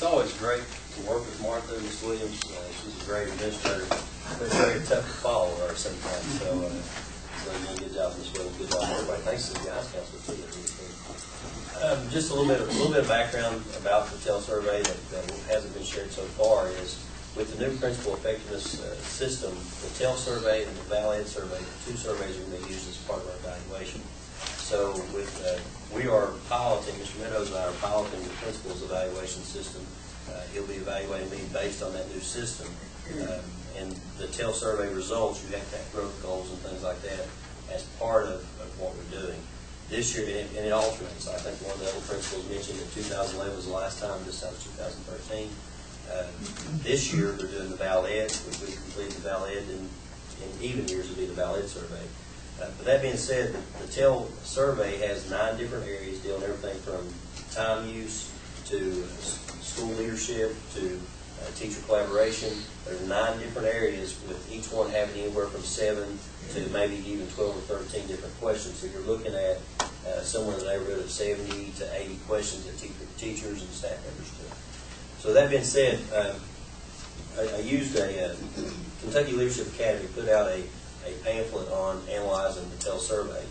It's always great to work with Martha and Ms. Williams. She's a great administrator, but very tough to follow her sometimes. So you're doing a good job, Ms. Williams. Good job, everybody. Thanks to the guys council too. Just a little bit of background about the TEL survey that hasn't been shared so far is with the new principal effectiveness system, the TEL survey and the BOE survey, the two surveys are going to be used as part of our evaluation. So we are piloting, Mr. Meadows and I are piloting the principal's evaluation system. He'll be evaluating me based on that new system. And the TEL survey results, you have to have growth goals and things like that as part of what we're doing. This year, and it alternates. I think one of the other principals mentioned that 2011 was the last time, this time was 2013. This year, they're doing the BOE. We completed the BOE, and in even years would be the BOE survey. But that being said, the TEL survey has 9 different areas dealing everything from time use to school leadership to teacher collaboration. There's 9 different areas with each one having anywhere from 7 to maybe even 12 or 13 different questions. So you're looking at somewhere in the neighborhood of 70 to 80 questions that teachers and staff members do. So that being said, I used a Kentucky Leadership Academy put out a pamphlet on analyzing the TEL survey.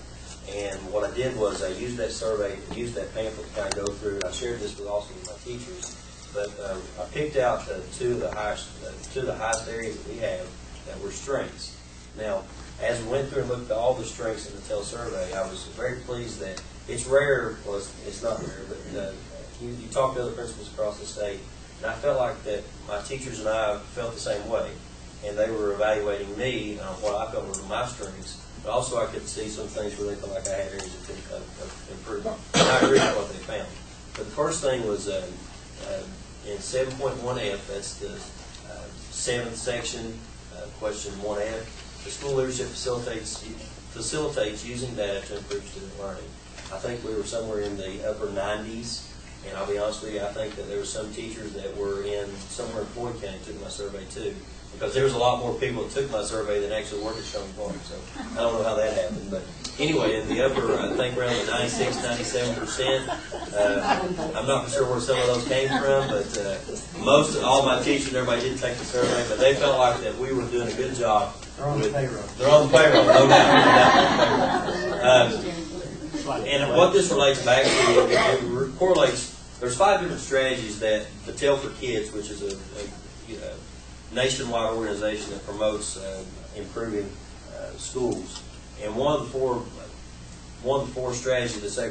And what I did was I used that survey, used that pamphlet to kind of go through. I shared this with also with my teachers, but I picked out two of the highest areas that we have that were strengths. Now, as we went through and looked at all the strengths in the TEL survey, I was very pleased that it's rare. Well, it's not rare, but you talk to other principals across the state, and I felt like that my teachers and I felt the same way. And they were evaluating me on what I felt were my strengths, but also I could see some things where they felt like I had areas of improvement. And I agree with what they found. But the first thing was in 7.1F, that's the 7th section, question 1F, the school leadership facilitates using data to improve student learning. I think we were somewhere in the upper 90s, and I'll be honest with you, I think that there were some teachers that were somewhere in Floyd County took my survey too. Because there was a lot more people that took my survey than actually worked at Stony Point, so I don't know how that happened. But anyway, in the upper, I think around the 96, 97%, I'm not sure where some of those came from, but all my teachers, everybody did take the survey, but they felt like that we were doing a good job. They're on the payroll. They're on the payroll, no doubt. And what this relates back to, it correlates. There's 5 different strategies that the TEL for Kids, which is a nationwide organization that promotes improving schools, and one of the four strategies to say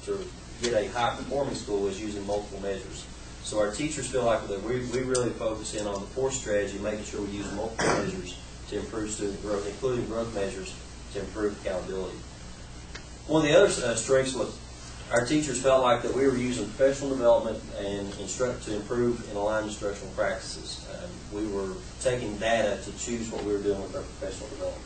to get a high performing school is using multiple measures. So our teachers feel like that we really focus in on the 4th strategy, making sure we use multiple measures to improve student growth, including growth measures to improve accountability. One of the other strengths was our teachers felt like that we were using professional development and to improve and align instructional practices. We were taking data to choose what we were doing with our professional development.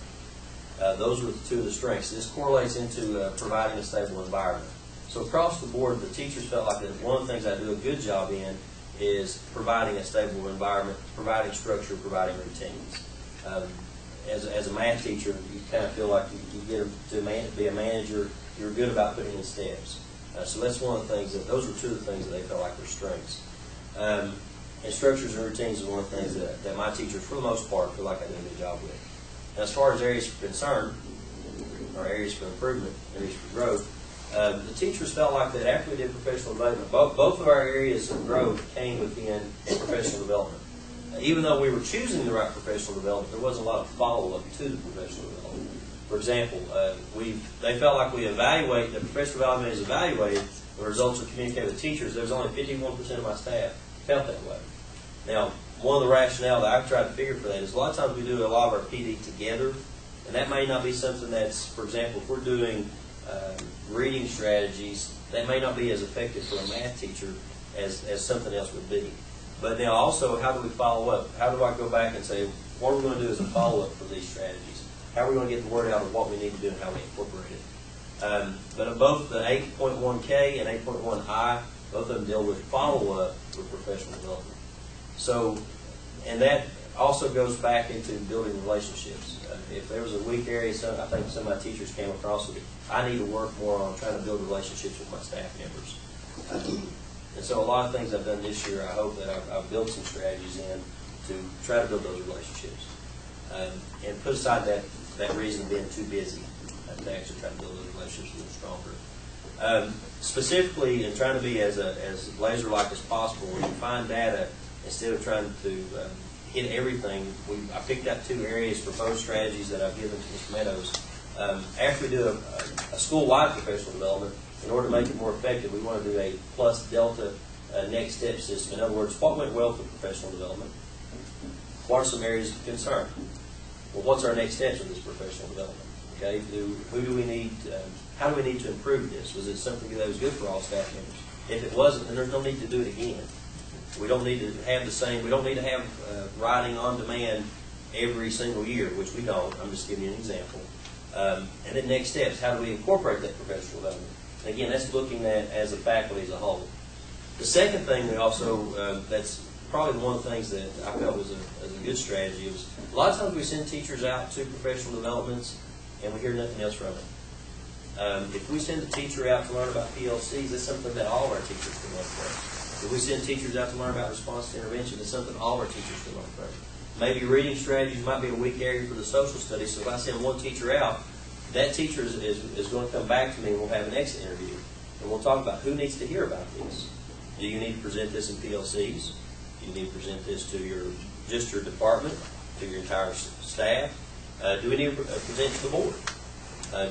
Those were 2 of the strengths. This correlates into providing a stable environment. So across the board, the teachers felt like that one of the things I do a good job in is providing a stable environment, providing structure, providing routines. As a math teacher, you kind of feel like you get to be a manager, you're good about putting in steps. So that's one of the things those were 2 of the things that they felt like were strengths. And structures and routines is one of the things that my teachers, for the most part, feel like I do a good job with. And as far as areas for concern, or areas for improvement, areas for growth, the teachers felt like that after we did professional development, both of our areas of growth came within professional development. Even though we were choosing the right professional development, there wasn't a lot of follow-up to the professional development. For example, they felt like the professional development is evaluated, the results are communicated with teachers. There was only 51% of my staff felt that way. Now, one of the rationale that I've tried to figure for that is a lot of times we do a lot of our PD together, and that may not be something that's, for example, if we're doing reading strategies, that may not be as effective for a math teacher as something else would be. But now also, how do we follow up? How do I go back and say, what are we going to do as a follow-up for these strategies? How are we going to get the word out of what we need to do and how we incorporate it? But both the 8.1K and 8.1I, both of them deal with follow-up with professional development. So, and that also goes back into building relationships. If there was a weak area, I think some of my teachers came across with it. I need to work more on trying to build relationships with my staff members. And so a lot of things I've done this year, I hope that I've built some strategies in to try to build those relationships. And put aside that reason of being too busy to actually try to build those relationships a little stronger. Specifically, in trying to be as laser-like as possible, when you find data, instead of trying to hit everything, I picked out 2 areas for both strategies that I've given to Mr. Meadows. After we do a school-wide professional development, in order to make it more effective, we want to do a plus delta next step system. In other words, what went well for professional development? What are some areas of concern? Well, what's our next steps in this professional development? Okay, who do we need? How do we need to improve this? Was it something that was good for all staff members? If it wasn't, then there's no need to do it again. We don't need to have the same. We don't need to have writing on demand every single year, which we don't. I'm just giving you an example. And then next steps. How do we incorporate that professional development? And again, that's looking at as a faculty as a whole. The second thing we also that's probably one of the things that I felt was a good strategy was a lot of times we send teachers out to professional developments and we hear nothing else from them. If we send a teacher out to learn about PLCs, that's something that all of our teachers can learn from. If we send teachers out to learn about response to intervention, it's something all of our teachers can learn from. Maybe reading strategies might be a weak area for the social studies, so if I send one teacher out, that teacher is going to come back to me and we'll have an exit interview. And we'll talk about who needs to hear about this. Do you need to present this in PLCs? Do you need to present this to your department, to your entire staff? Do we need to present it to the board?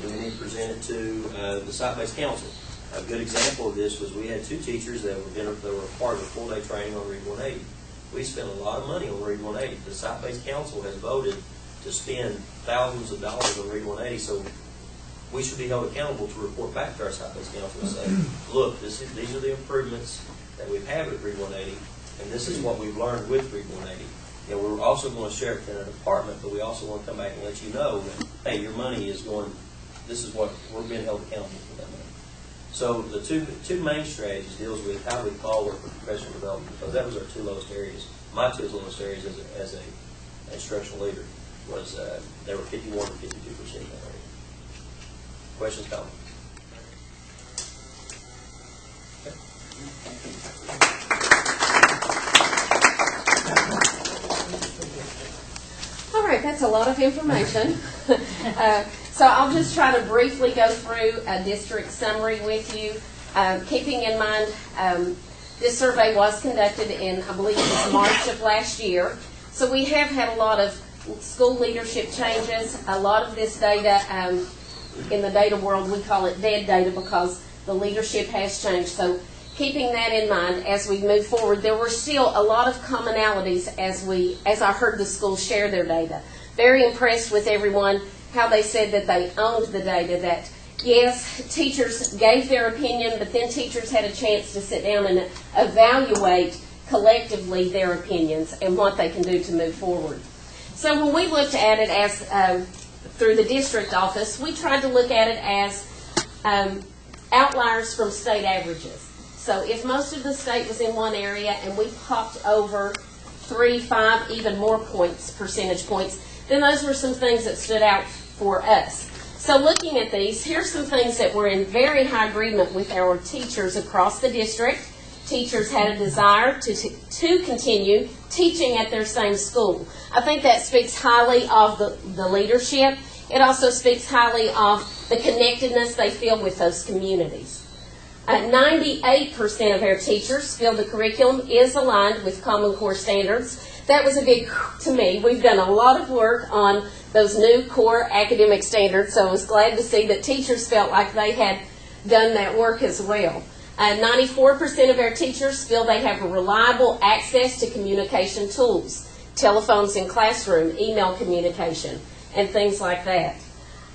Do we need to present it to the site-based council? A good example of this was we had 2 teachers that were part of a full-day training on Read 180. We spent a lot of money on Read 180. The site-based council has voted to spend thousands of dollars on Read 180, so we should be held accountable to report back to our site-based council and say, look, these are the improvements that we've had with Read 180, and this is what we've learned with Read 180. And we're also going to share it in a department, but we also want to come back and let you know that, hey, your money is going, this is what we're being held accountable for that money. So the two main strategies deals with how do we follow for professional development, because that was our 2 lowest areas. My 2 lowest areas as a instructional leader was they were 51 and 52% in that area. Questions, comments? All right, that's a lot of information. So I'll just try to briefly go through a district summary with you, keeping in mind this survey was conducted in, I believe it was March of last year. So we have had a lot of school leadership changes. A lot of this data, in the data world, we call it dead data because the leadership has changed. So keeping that in mind as we move forward, there were still a lot of commonalities as I heard the schools share their data. Very impressed with everyone, how they said that they owned the data, that yes, teachers gave their opinion, but then teachers had a chance to sit down and evaluate collectively their opinions and what they can do to move forward. So when we looked at it as through the district office, we tried to look at it as outliers from state averages. So if most of the state was in one area and we popped over 3, 5, even more percentage points, then those were some things that stood out for us. So looking at these, here's some things that were in very high agreement with our teachers across the district. Teachers had a desire to continue teaching at their same school. I think that speaks highly of the leadership. It also speaks highly of the connectedness they feel with those communities. 98% of our teachers feel the curriculum is aligned with Common Core standards. That was a big to me. We've done a lot of work on those new core academic standards, so I was glad to see that teachers felt like they had done that work as well. 94% of our teachers feel they have reliable access to communication tools, telephones in classroom, email communication, and things like that.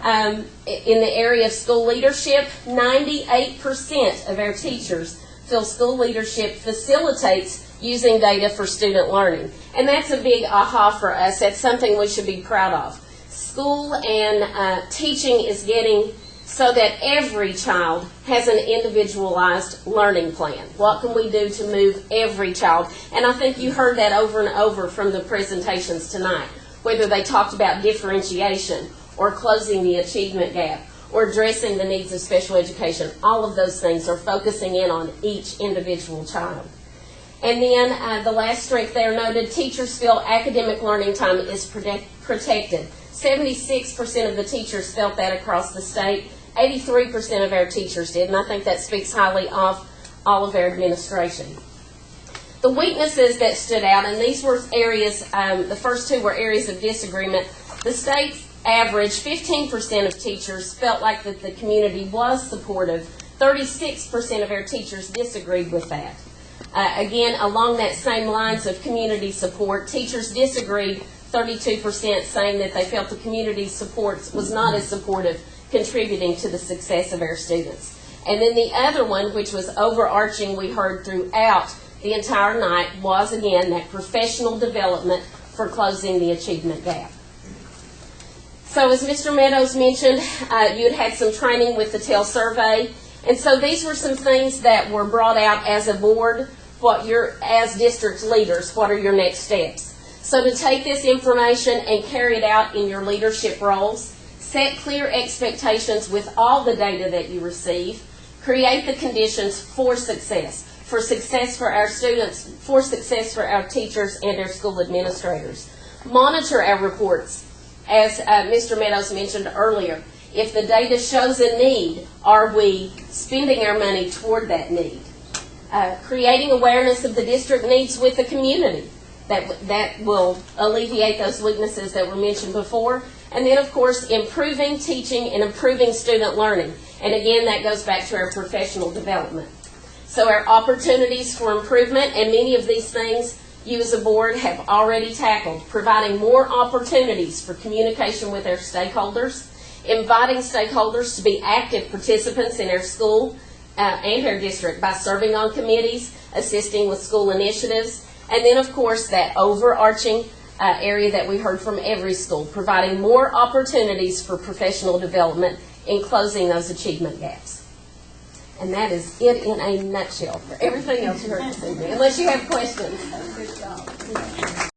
In the area of school leadership, 98% of our teachers feel school leadership facilitates using data for student learning. And that's a big aha for us. That's something we should be proud of. School and teaching is getting so that every child has an individualized learning plan. What can we do to move every child? And I think you heard that over and over from the presentations tonight, whether they talked about differentiation or closing the achievement gap, or addressing the needs of special education. All of those things are focusing in on each individual child. And then the last strength there noted, teachers feel academic learning time is protected. 76% of the teachers felt that across the state. 83% of our teachers did, and I think that speaks highly of all of our administration. The weaknesses that stood out, and these were areas, the first two were areas of disagreement. The state average, 15% of teachers felt like that the community was supportive. 36% of our teachers disagreed with that. Again, along that same lines of community support, teachers disagreed, 32% saying that they felt the community support was not as supportive, contributing to the success of our students. And then the other one, which was overarching, we heard throughout the entire night, was again that professional development for closing the achievement gap. So as Mr. Meadows mentioned, you had some training with the TEL survey, and so these were some things that were brought out as a board, as district leaders, what are your next steps? So to take this information and carry it out in your leadership roles, set clear expectations with all the data that you receive, create the conditions for success for our students, for success for our teachers and our school administrators. Monitor our reports, as Mr. Meadows mentioned earlier. If the data shows a need, are we spending our money toward that need? Creating awareness of the district needs with the community. That will alleviate those weaknesses that were mentioned before. And then, of course, improving teaching and improving student learning. And again, that goes back to our professional development. So our opportunities for improvement, and many of these things you as a board have already tackled, providing more opportunities for communication with our stakeholders, inviting stakeholders to be active participants in our school and our district by serving on committees, assisting with school initiatives, and then, of course, that overarching area that we heard from every school, providing more opportunities for professional development in closing those achievement gaps. And that is it in a nutshell for everything else you heard this evening, unless you have questions. Good job.